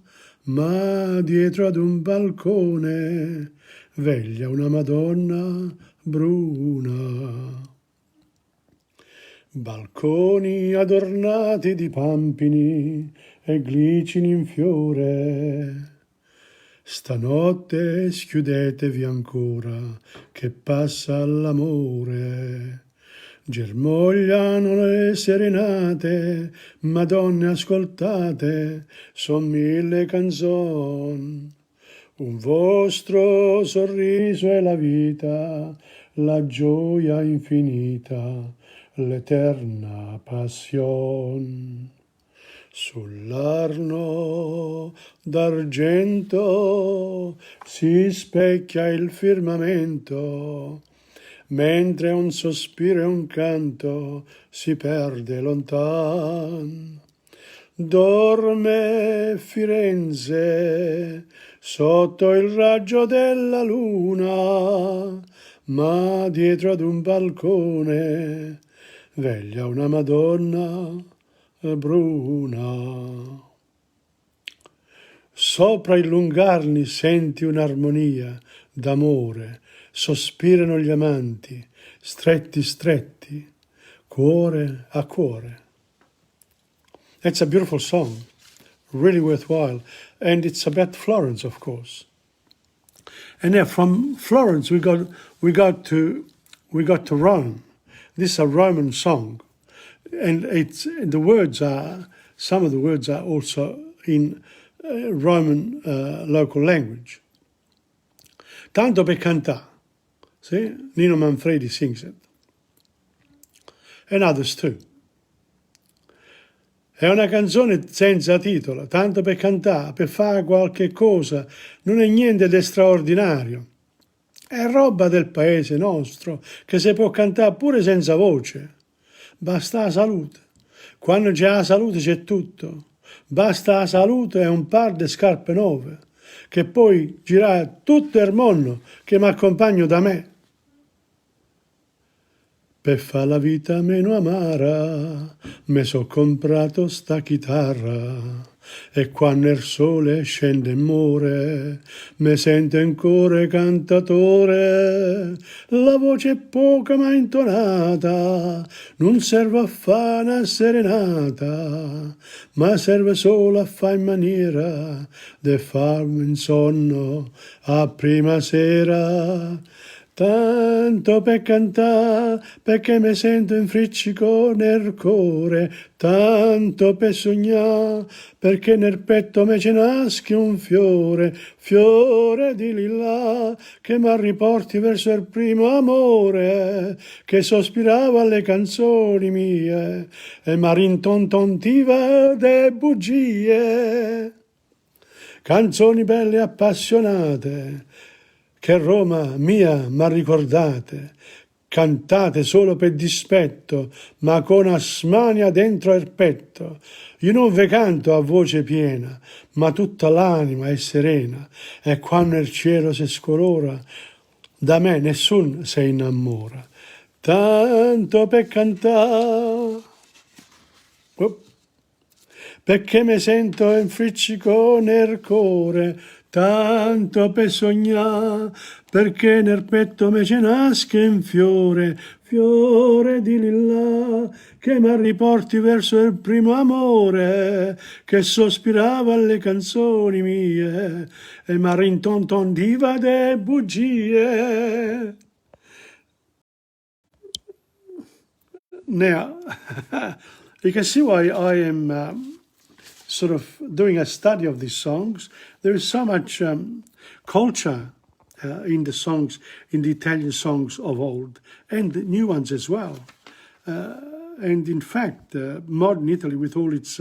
ma dietro ad un balcone veglia una Madonna bruna. Balconi adornati di pampini e glicini in fiore. Stanotte schiudetevi ancora, che passa l'amore. Germogliano le serenate, Madonne ascoltate, son 1000 canzoni. Un vostro sorriso è la vita, la gioia infinita, l'eterna passion. Sull'arno d'argento si specchia il firmamento, mentre un sospiro e un canto si perde lontan. Dorme Firenze sotto il raggio della luna, ma dietro ad un balcone veglia una Madonna bruna. Sopra i lungarni senti un'armonia d'amore, sospirano gli amanti, stretti stretti, cuore a cuore. It's a beautiful song, really worthwhile, and it's about Florence, of course. And now from Florence we got to Rome. This is a Roman song, and some of the words are also in Roman local language. Tanto per cantare, see? Nino Manfredi sings it, and others too. È una canzone senza titolo, tanto per cantare, per fare qualche cosa, non è niente di straordinario. È roba del paese nostro, che si può cantare pure senza voce. Basta la salute. Quando c'è la salute c'è tutto. Basta la salute e un par di scarpe nuove, che poi girare tutto il mondo che mi accompagno da me. Per far la vita meno amara, me so comprato sta chitarra, e quando il sole scende e muore, me sento ancora cantatore. La voce è poca ma intonata, non serve a fare una serenata, ma serve solo a fare in maniera de farmi in sonno a prima sera. Tanto per cantare, perché mi sento in friccico nel cuore, tanto per sognare, perché nel petto me ce nasce un fiore, fiore di lilla, che mi riporti verso il primo amore, che sospirava alle canzoni mie e mi rintontontiva de bugie. Canzoni belle e appassionate, che Roma mia m'ha ricordate, cantate solo per dispetto, ma con asmania dentro il petto. Io non ve canto a voce piena, ma tutta l'anima è serena, e quando il cielo si scolora, da me nessun si innamora. Tanto per cantare, perché mi sento in friccico nel cuore, tanto per sognare, perché nel petto me ce nasce un fiore, fiore di lilla, che mi riporti verso il primo amore, che sospirava alle canzoni mie e mi rintontondiva de bugie. Now, you can see why I am sort of doing a study of these songs. There is so much culture in the songs, in the Italian songs of old, and the new ones as well. And in fact, modern Italy, with all its,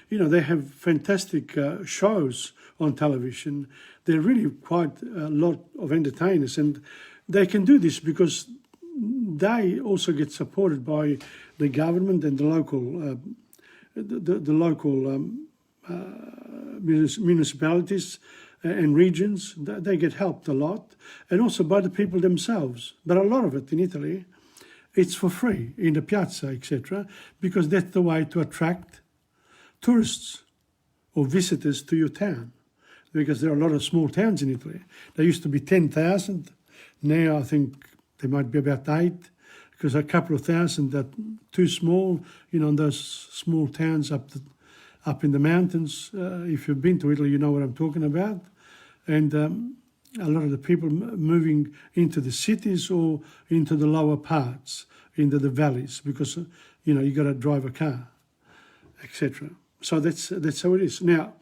they have fantastic shows on television. They're really quite a lot of entertainers, and they can do this because they also get supported by the government and the local municipalities and regions. They get helped a lot, and also by the people themselves. But a lot of it in Italy, it's for free in the piazza, etc., because that's the way to attract tourists or visitors to your town. Because there are a lot of small towns in Italy. There used to be 10,000. Now I think there might be about 8, because a couple of thousand are too small, in those small towns up in the mountains. If you've been to Italy, you know what I'm talking about. And a lot of the people moving into the cities or into the lower parts, into the valleys, because, you got to drive a car, etc. So that's how it is. Now,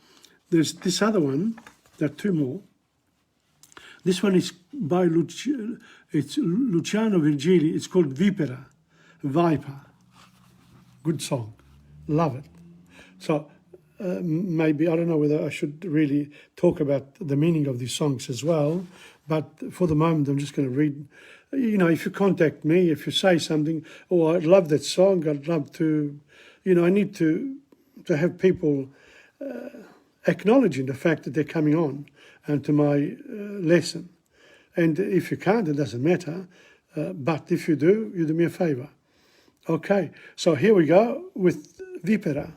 there's this other one. There are two more. This one is by Luciano Virgili. It's called Vipera, Viper. Good song. Love it. So maybe, I don't know whether I should really talk about the meaning of these songs as well, but for the moment I'm just going to read. If you contact me, if you say something, oh, I love that song, I'd love to, I need to have people acknowledging the fact that they're coming on and to my lesson. And if you can't, it doesn't matter. But if you do me a favour. Okay, so here we go with Vipera.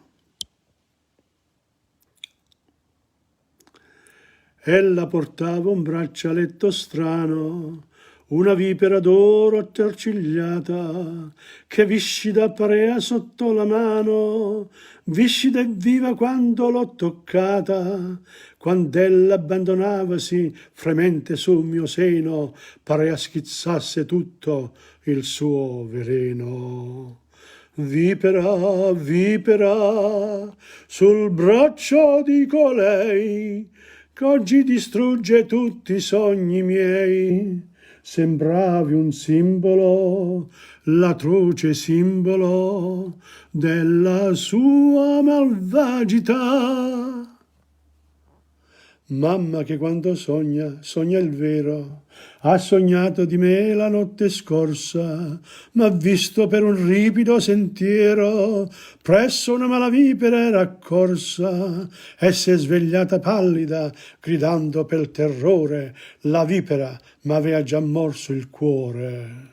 Ella portava un braccialetto strano, una vipera d'oro attorcigliata, che viscida parea sotto la mano, viscida e viva quando l'ho toccata, quand'ella abbandonavasi fremente sul mio seno, parea schizzasse tutto il suo veleno. Vipera, vipera, sul braccio di colei, che oggi distrugge tutti i sogni miei, sembravi un simbolo, l'atroce simbolo della sua malvagità. Mamma che quando sogna, sogna il vero, ha sognato di me la notte scorsa, m'ha visto per un ripido sentiero, presso una malavipera era accorsa, e si è svegliata pallida, gridando per terrore, la vipera m'aveva già morso il cuore.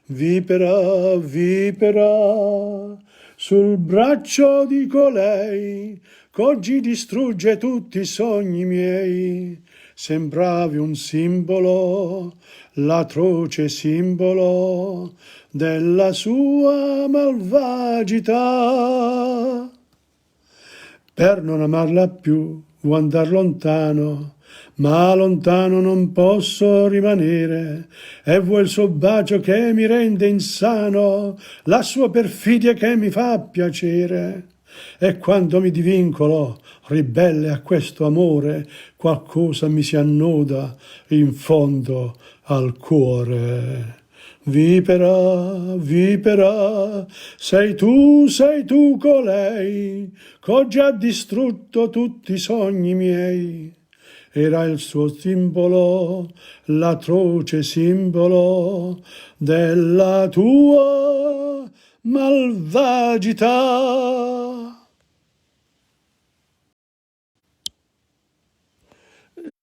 Vipera, vipera, sul braccio di colei, qu'oggi distrugge tutti i sogni miei, sembravi un simbolo, l'atroce simbolo della sua malvagità. Per non amarla più vuoi andar lontano, ma lontano non posso rimanere, e vuoi il suo bacio che mi rende insano, la sua perfidia che mi fa piacere. E quando mi divincolo, ribelle a questo amore, qualcosa mi si annoda in fondo al cuore. Vipera, vipera, sei tu colei, c'ho già distrutto tutti i sogni miei. Era il suo simbolo, l'atroce simbolo della tua malvagità.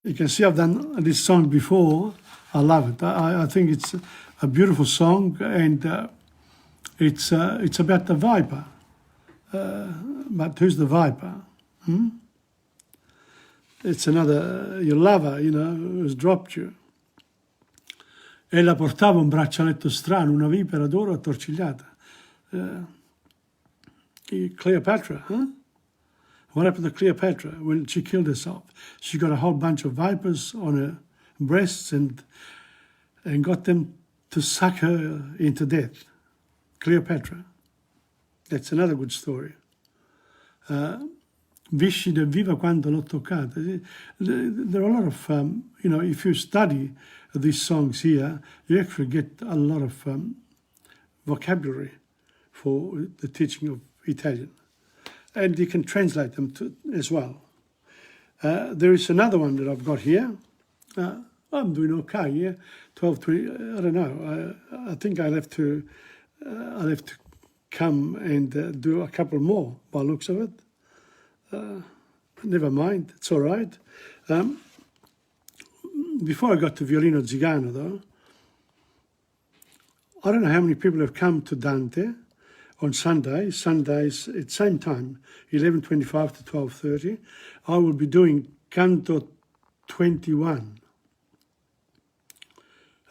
You can see I've done this song before. I love it. I think it's a beautiful song, and it's about the viper. But who's the viper? It's another, your lover, who's dropped you. Ella portava un braccialetto strano, una vipera d'oro attorcigliata. Cleopatra, huh? What happened to Cleopatra when she killed herself? She got a whole bunch of vipers on her breasts and got them to suck her into death. Cleopatra. That's another good story. Viscida viva quando l'ho toccata. There are a lot of, if you study these songs here, you actually get a lot of vocabulary for the teaching of Italian. And you can translate them as well. There is another one that I've got here. I'm doing okay, yeah. 12, 20, I don't know. I think I'll have to come and do a couple more by the looks of it. Never mind, it's all right. Before I got to Violino Zigano, though, I don't know how many people have come to Dante on Sundays at same time, 11:25 to 12:30. I will be doing Canto 21.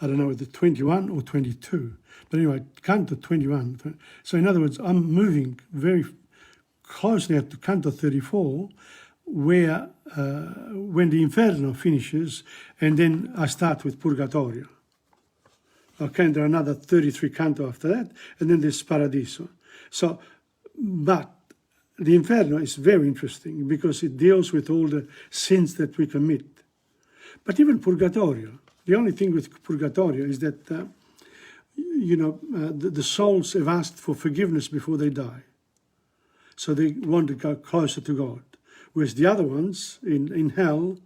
I don't know whether 21 or 22. But anyway, Canto 21. So in other words, I'm moving very close now to Canto 34, where when the Inferno finishes, and then I start with Purgatorio. Okay, and there are another 33 canto after that, and then there's Paradiso. So, but the Inferno is very interesting because it deals with all the sins that we commit. But even Purgatorio, the only thing with Purgatorio is that, the souls have asked for forgiveness before they die. So they want to go closer to God. Whereas the other ones in hell,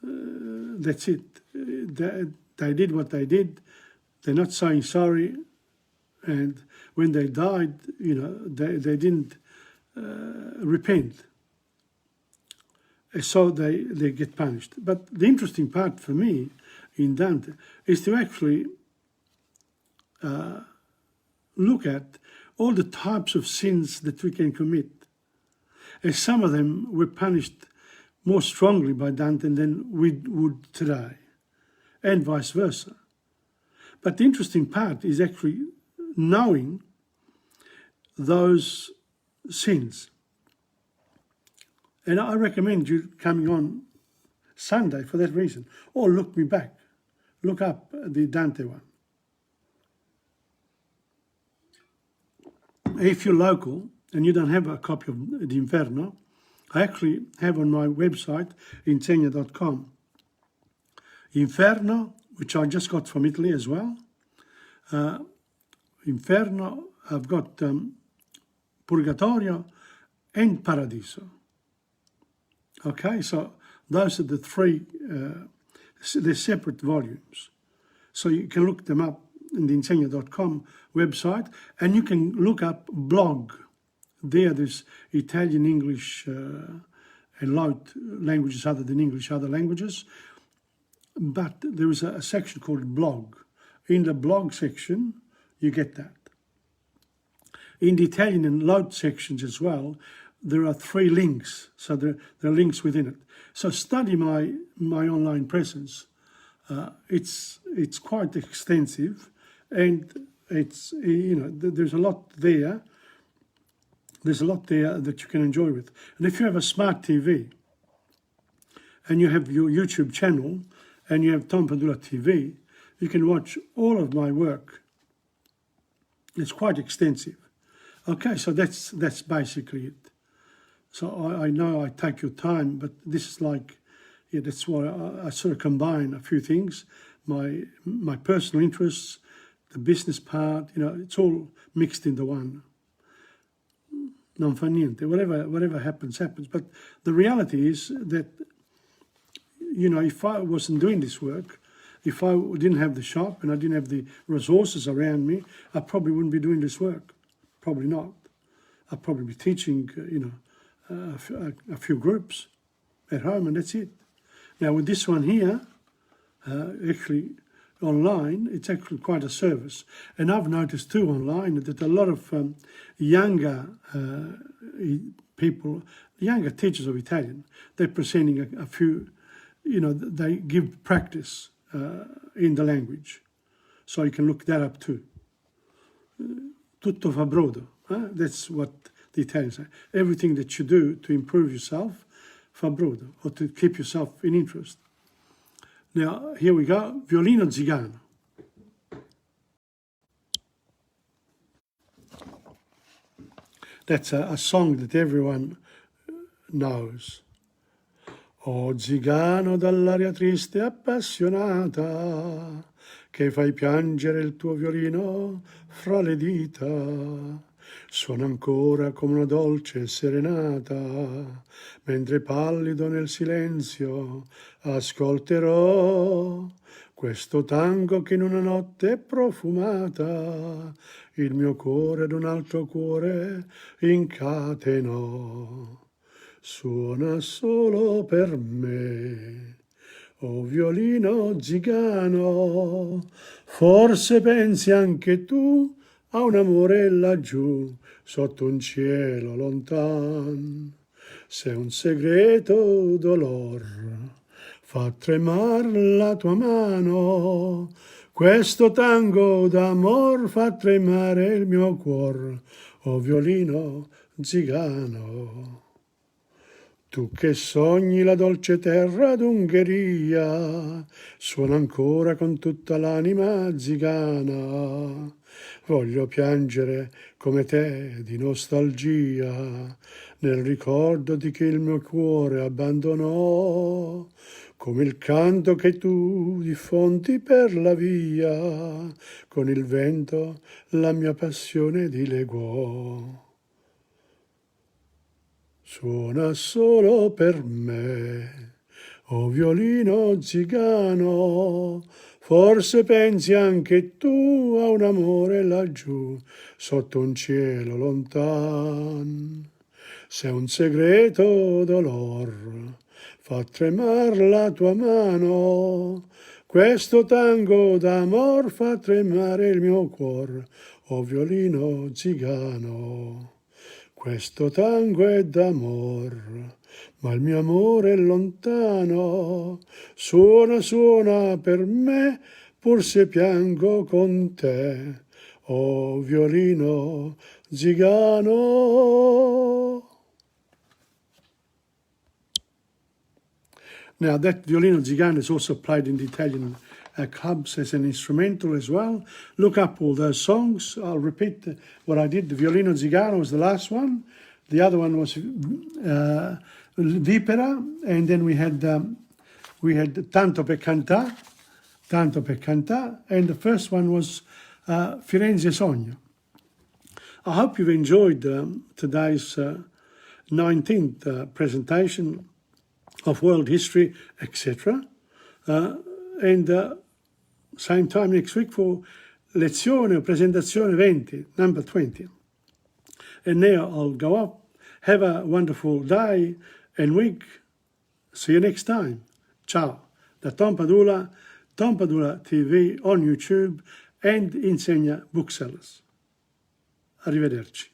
that's it. They did what they did. They're not saying sorry. And when they died, they didn't repent. So they get punished. But the interesting part for me in Dante is to actually look at all the types of sins that we can commit. And some of them were punished more strongly by Dante than we would today. and vice versa. But the interesting part is actually knowing those sins. And I recommend you coming on Sunday for that reason. Or look me back. Look up the Dante one. If you're local and you don't have a copy of the Inferno, I actually have on my website, Insegna.com, Inferno, which I just got from Italy as well. Inferno, I've got Purgatorio and Paradiso. Okay, so those are the three, they're separate volumes. So you can look them up in the Insegna.com website, and you can look up blog. There's Italian, English, and loud languages other than English, other languages. But there is a section called blog. In the blog section, you get that. In the Italian and loud sections as well, there are 3 links. So there are links within it. So study my online presence. It's quite extensive, and it's, you know, there's a lot there. There's a lot there that you can enjoy with. And if you have a smart TV and you have your YouTube channel and you have TomPadulaTV, you can watch all of my work. It's quite extensive. Okay, so that's basically it. So I know I take your time, but this is like, yeah, that's why I sort of combine a few things, my personal interests, the business part, you know, it's all mixed into one. Non fa niente, whatever happens, happens. But the reality is that, you know, if I wasn't doing this work, if I didn't have the shop and I didn't have the resources around me, I probably wouldn't be doing this work. Probably not. I'd probably be teaching, you know, a few groups at home, and that's it. Now with this one here, actually online, it's actually quite a service. And I've noticed too online that a lot of younger people, younger teachers of Italian, they're presenting a few, you know, they give practice in the language. So you can look that up too. Tutto fa brodo. That's what the Italians say. Everything that you do to improve yourself, fa brodo, or to keep yourself in interest. Now, here we go, Violino Zigano. That's a song that everyone knows. Oh zigano dall'aria triste e appassionata, che fai piangere il tuo violino fra le dita. Suona ancora come una dolce serenata, mentre pallido nel silenzio ascolterò questo tango che in una notte profumata il mio cuore ad un altro cuore incatenò. Suona solo per me, oh violino zigano, forse pensi anche tu a un amore laggiù, sotto un cielo lontan. Se un segreto dolor fa tremar la tua mano, questo tango d'amor fa tremare il mio cuor, oh violino zigano. Tu che sogni la dolce terra d'Ungheria, suona ancora con tutta l'anima zigana. Voglio piangere come te di nostalgia, nel ricordo di chi il mio cuore abbandonò, come il canto che tu diffondi per la via, con il vento la mia passione dileguò. Suona solo per me, oh violino zigano, forse pensi anche tu a un amore laggiù, sotto un cielo lontan. Se un segreto dolor fa tremar la tua mano, questo tango d'amor fa tremare il mio cuor, oh violino zigano. Questo tango è d'amor, ma il mio amore è lontano. Suona, suona per me, pur se piango con te. Oh, violino zigano. Now, that violino zigano is also played in the Italian clubs as an instrumental as well. Look up all those songs. I'll repeat what I did. The violino zigano was the last one. The other one was Vipera, and then we had Tanto per Cantà, and the first one was Firenze Sogno. I hope you've enjoyed today's 19th presentation of world history, etc. And same time next week for lezione o presentazione 20, number 20. And now I'll go up. Have a wonderful day and week. See you next time. Ciao. Da Tom Padula, TomPadulaTV on YouTube and Insegna Booksellers. Arrivederci.